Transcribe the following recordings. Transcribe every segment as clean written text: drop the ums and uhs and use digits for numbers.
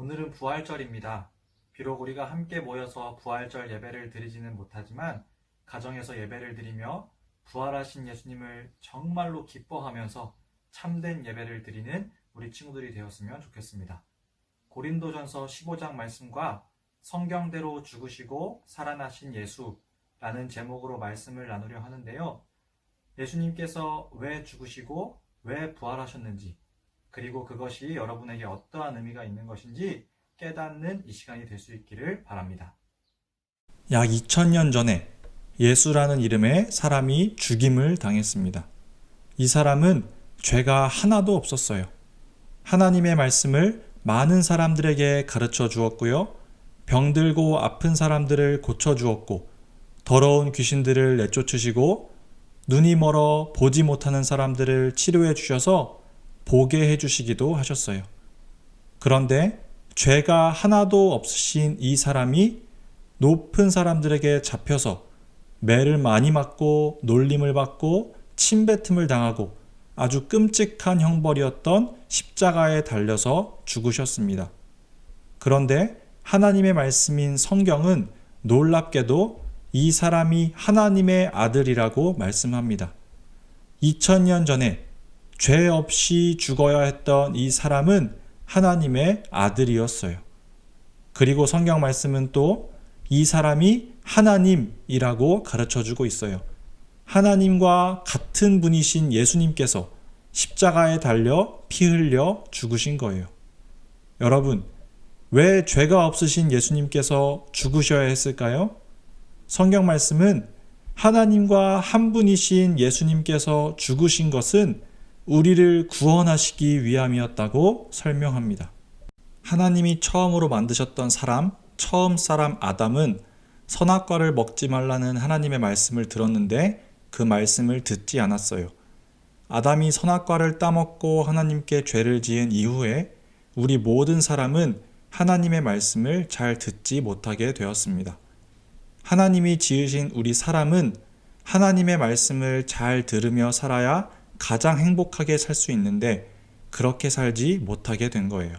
오늘은 부활절입니다. 비록 우리가 함께 모여서 부활절 예배를 드리지는 못하지만 가정에서 예배를 드리며 부활하신 예수님을 정말로 기뻐하면서 참된 예배를 드리는 우리 친구들이 되었으면 좋겠습니다. 고린도전서 15장 말씀과 성경대로 죽으시고 살아나신 예수라는 제목으로 말씀을 나누려 하는데요. 예수님께서 왜 죽으시고 왜 부활하셨는지, 그리고 그것이 여러분에게 어떠한 의미가 있는 것인지 깨닫는 이 시간이 될 수 있기를 바랍니다. 약 2000년 전에 예수라는 이름의 사람이 죽임을 당했습니다. 이 사람은 죄가 하나도 없었어요. 하나님의 말씀을 많은 사람들에게 가르쳐 주었고요. 병들고 아픈 사람들을 고쳐 주었고, 더러운 귀신들을 내쫓으시고, 눈이 멀어 보지 못하는 사람들을 치료해 주셔서 보게 해주시기도 하셨어요. 그런데 죄가 하나도 없으신 이 사람이 높은 사람들에게 잡혀서 매를 많이 맞고 놀림을 받고 침뱉음을 당하고 아주 끔찍한 형벌이었던 십자가에 달려서 죽으셨습니다. 그런데 하나님의 말씀인 성경은 놀랍게도 이 사람이 하나님의 아들이라고 말씀합니다. 2000년 전에 죄 없이 죽어야 했던 이 사람은 하나님의 아들이었어요. 그리고 성경 말씀은 또 이 사람이 하나님이라고 가르쳐주고 있어요. 하나님과 같은 분이신 예수님께서 십자가에 달려 피 흘려 죽으신 거예요. 여러분, 왜 죄가 없으신 예수님께서 죽으셔야 했을까요? 성경 말씀은 하나님과 한 분이신 예수님께서 죽으신 것은 우리를 구원하시기 위함이었다고 설명합니다. 하나님이 처음으로 만드셨던 처음 사람 아담은 선악과를 먹지 말라는 하나님의 말씀을 들었는데 그 말씀을 듣지 않았어요. 아담이 선악과를 따먹고 하나님께 죄를 지은 이후에 우리 모든 사람은 하나님의 말씀을 잘 듣지 못하게 되었습니다. 하나님이 지으신 우리 사람은 하나님의 말씀을 잘 들으며 살아야 가장 행복하게 살 수 있는데 그렇게 살지 못하게 된 거예요.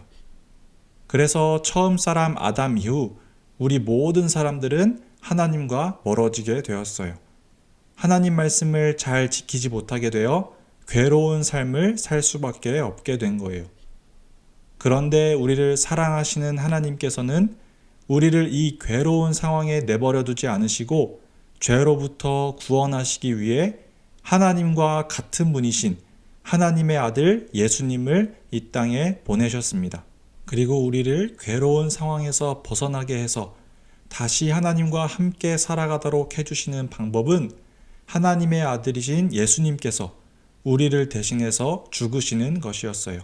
그래서 처음 사람 아담 이후 우리 모든 사람들은 하나님과 멀어지게 되었어요. 하나님 말씀을 잘 지키지 못하게 되어 괴로운 삶을 살 수밖에 없게 된 거예요. 그런데 우리를 사랑하시는 하나님께서는 우리를 이 괴로운 상황에 내버려 두지 않으시고 죄로부터 구원하시기 위해 하나님과 같은 분이신 하나님의 아들 예수님을 이 땅에 보내셨습니다. 그리고 우리를 괴로운 상황에서 벗어나게 해서 다시 하나님과 함께 살아가도록 해주시는 방법은 하나님의 아들이신 예수님께서 우리를 대신해서 죽으시는 것이었어요.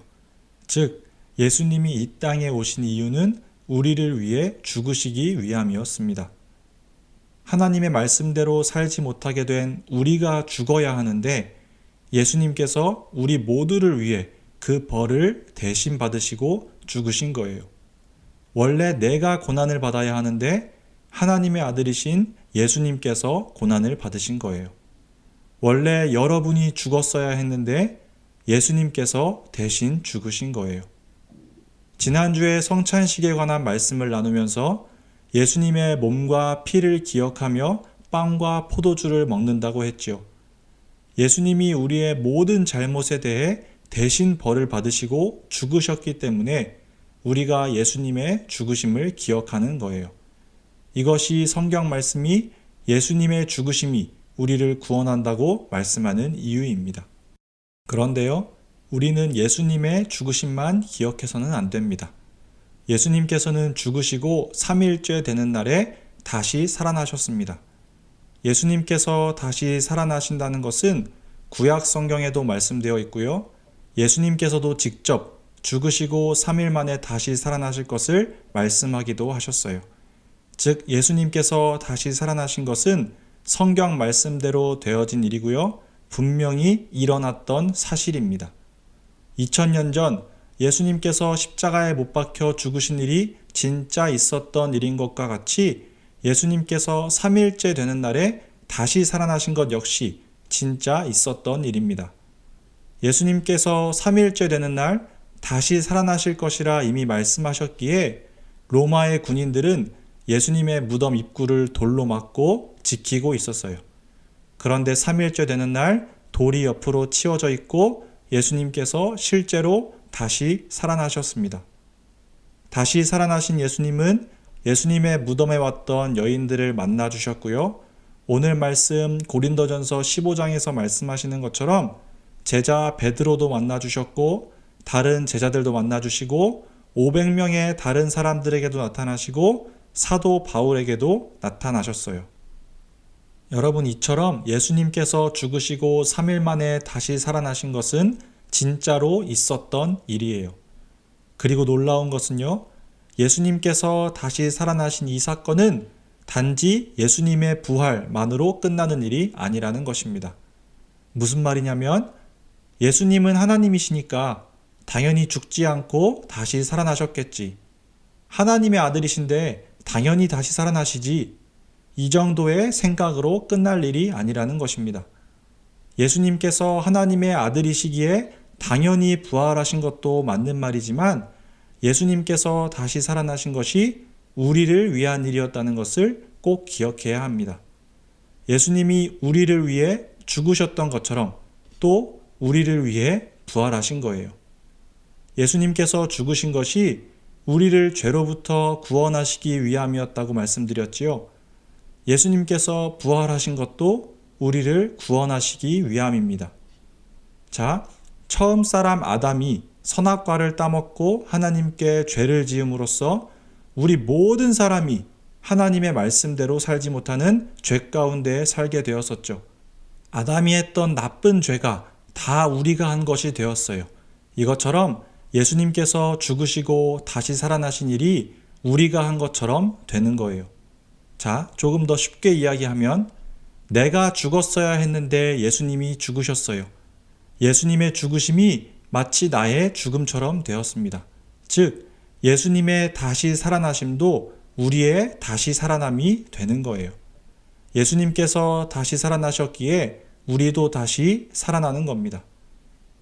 즉, 예수님이 이 땅에 오신 이유는 우리를 위해 죽으시기 위함이었습니다. 하나님의 말씀대로 살지 못하게 된 우리가 죽어야 하는데 예수님께서 우리 모두를 위해 그 벌을 대신 받으시고 죽으신 거예요. 원래 내가 고난을 받아야 하는데 하나님의 아들이신 예수님께서 고난을 받으신 거예요. 원래 여러분이 죽었어야 했는데 예수님께서 대신 죽으신 거예요. 지난주에 성찬식에 관한 말씀을 나누면서 예수님의 몸과 피를 기억하며 빵과 포도주를 먹는다고 했지요. 예수님이 우리의 모든 잘못에 대해 대신 벌을 받으시고 죽으셨기 때문에 우리가 예수님의 죽으심을 기억하는 거예요. 이것이 성경 말씀이 예수님의 죽으심이 우리를 구원한다고 말씀하는 이유입니다. 그런데요, 우리는 예수님의 죽으심만 기억해서는 안 됩니다. 예수님께서는 죽으시고 3일째 되는 날에 다시 살아나셨습니다. 예수님께서 다시 살아나신다는 것은 구약 성경에도 말씀되어 있고요. 예수님께서도 직접 죽으시고 3일 만에 다시 살아나실 것을 말씀하기도 하셨어요. 즉, 예수님께서 다시 살아나신 것은 성경 말씀대로 되어진 일이고요. 분명히 일어났던 사실입니다. 2000년 전 예수님께서 십자가에 못 박혀 죽으신 일이 진짜 있었던 일인 것과 같이 예수님께서 3일째 되는 날에 다시 살아나신 것 역시 진짜 있었던 일입니다. 예수님께서 3일째 되는 날 다시 살아나실 것이라 이미 말씀하셨기에 로마의 군인들은 예수님의 무덤 입구를 돌로 막고 지키고 있었어요. 그런데 3일째 되는 날 돌이 옆으로 치워져 있고 예수님께서 실제로 다시 살아나셨습니다. 다시 살아나신 예수님은 예수님의 무덤에 왔던 여인들을 만나 주셨고요. 오늘 말씀 고린도전서 15장에서 말씀하시는 것처럼 제자 베드로도 만나 주셨고 다른 제자들도 만나 주시고 500명의 다른 사람들에게도 나타나시고 사도 바울에게도 나타나셨어요. 여러분, 이처럼 예수님께서 죽으시고 3일 만에 다시 살아나신 것은 진짜로 있었던 일이에요. 그리고 놀라운 것은요, 예수님께서 다시 살아나신 이 사건은 단지 예수님의 부활만으로 끝나는 일이 아니라는 것입니다. 무슨 말이냐면 예수님은 하나님이시니까 당연히 죽지 않고 다시 살아나셨겠지. 하나님의 아들이신데 당연히 다시 살아나시지. 이 정도의 생각으로 끝날 일이 아니라는 것입니다. 예수님께서 하나님의 아들이시기에 당연히 부활하신 것도 맞는 말이지만 예수님께서 다시 살아나신 것이 우리를 위한 일이었다는 것을 꼭 기억해야 합니다. 예수님이 우리를 위해 죽으셨던 것처럼 또 우리를 위해 부활하신 거예요. 예수님께서 죽으신 것이 우리를 죄로부터 구원하시기 위함이었다고 말씀드렸지요. 예수님께서 부활하신 것도 우리를 구원하시기 위함입니다. 자, 처음 사람 아담이 선악과를 따먹고 하나님께 죄를 지음으로써 우리 모든 사람이 하나님의 말씀대로 살지 못하는 죄 가운데 살게 되었었죠. 아담이 했던 나쁜 죄가 다 우리가 한 것이 되었어요. 이것처럼 예수님께서 죽으시고 다시 살아나신 일이 우리가 한 것처럼 되는 거예요. 자, 조금 더 쉽게 이야기하면 내가 죽었어야 했는데 예수님이 죽으셨어요. 예수님의 죽으심이 마치 나의 죽음처럼 되었습니다. 즉, 예수님의 다시 살아나심도 우리의 다시 살아남이 되는 거예요. 예수님께서 다시 살아나셨기에 우리도 다시 살아나는 겁니다.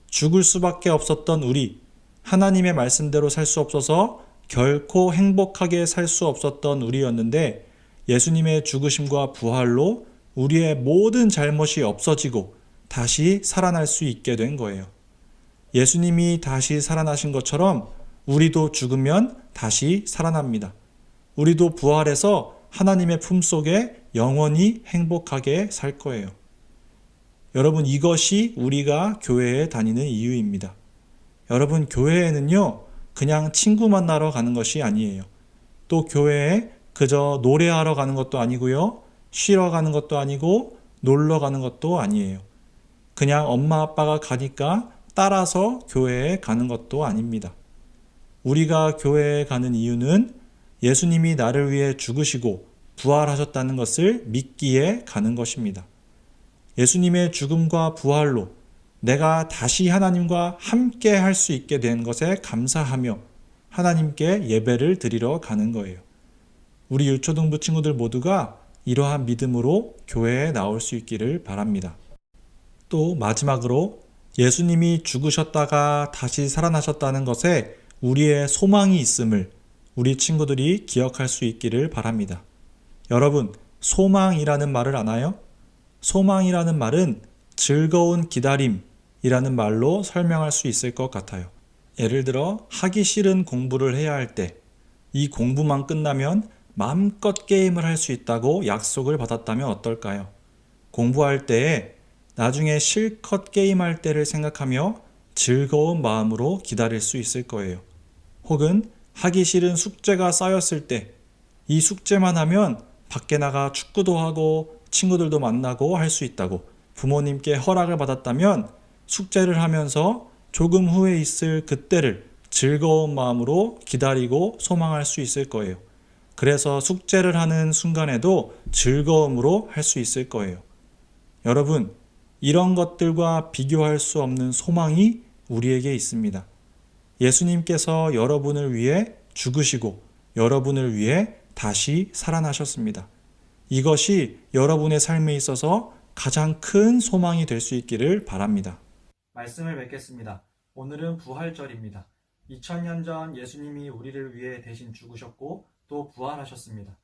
죽을 수밖에 없었던 우리, 하나님의 말씀대로 살 수 없어서 결코 행복하게 살 수 없었던 우리였는데 예수님의 죽으심과 부활로 우리의 모든 잘못이 없어지고 다시 살아날 수 있게 된 거예요. 예수님이 다시 살아나신 것처럼 우리도 죽으면 다시 살아납니다. 우리도 부활해서 하나님의 품속에 영원히 행복하게 살 거예요. 여러분, 이것이 우리가 교회에 다니는 이유입니다. 여러분, 교회에는요, 그냥 친구 만나러 가는 것이 아니에요. 또 교회에 그저 노래하러 가는 것도 아니고요, 쉬러 가는 것도 아니고, 놀러 가는 것도 아니에요. 그냥 엄마 아빠가 가니까 따라서 교회에 가는 것도 아닙니다. 우리가 교회에 가는 이유는 예수님이 나를 위해 죽으시고 부활하셨다는 것을 믿기에 가는 것입니다. 예수님의 죽음과 부활로 내가 다시 하나님과 함께 할 수 있게 된 것에 감사하며 하나님께 예배를 드리러 가는 거예요. 우리 유초등부 친구들 모두가 이러한 믿음으로 교회에 나올 수 있기를 바랍니다. 또 마지막으로 예수님이 죽으셨다가 다시 살아나셨다는 것에 우리의 소망이 있음을 우리 친구들이 기억할 수 있기를 바랍니다. 여러분, 소망이라는 말을 아나요? 소망이라는 말은 즐거운 기다림이라는 말로 설명할 수 있을 것 같아요. 예를 들어 하기 싫은 공부를 해야 할 때 이 공부만 끝나면 마음껏 게임을 할 수 있다고 약속을 받았다면 어떨까요? 공부할 때에 나중에 실컷 게임할 때를 생각하며 즐거운 마음으로 기다릴 수 있을 거예요. 혹은 하기 싫은 숙제가 쌓였을 때 이 숙제만 하면 밖에 나가 축구도 하고 친구들도 만나고 할 수 있다고 부모님께 허락을 받았다면 숙제를 하면서 조금 후에 있을 그때를 즐거운 마음으로 기다리고 소망할 수 있을 거예요. 그래서 숙제를 하는 순간에도 즐거움으로 할 수 있을 거예요. 여러분, 이런 것들과 비교할 수 없는 소망이 우리에게 있습니다. 예수님께서 여러분을 위해 죽으시고 여러분을 위해 다시 살아나셨습니다. 이것이 여러분의 삶에 있어서 가장 큰 소망이 될 수 있기를 바랍니다. 말씀을 맺겠습니다. 오늘은 부활절입니다. 2000년 전 예수님이 우리를 위해 대신 죽으셨고 또 부활하셨습니다.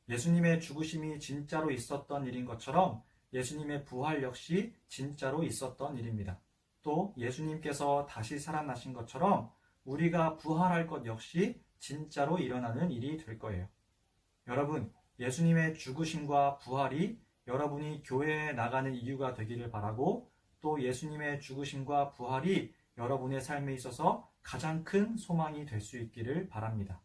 예수님의 죽으심이 진짜로 있었던 일인 것처럼 예수님의 부활 역시 진짜로 있었던 일입니다. 또 예수님께서 다시 살아나신 것처럼 우리가 부활할 것 역시 진짜로 일어나는 일이 될 거예요. 여러분, 예수님의 죽으심과 부활이 여러분이 교회에 나가는 이유가 되기를 바라고, 또 예수님의 죽으심과 부활이 여러분의 삶에 있어서 가장 큰 소망이 될 수 있기를 바랍니다.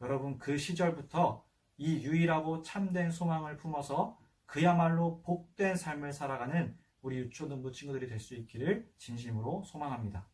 여러분, 그 시절부터 이 유일하고 참된 소망을 품어서 그야말로 복된 삶을 살아가는 우리 유초등부 친구들이 될 수 있기를 진심으로 소망합니다.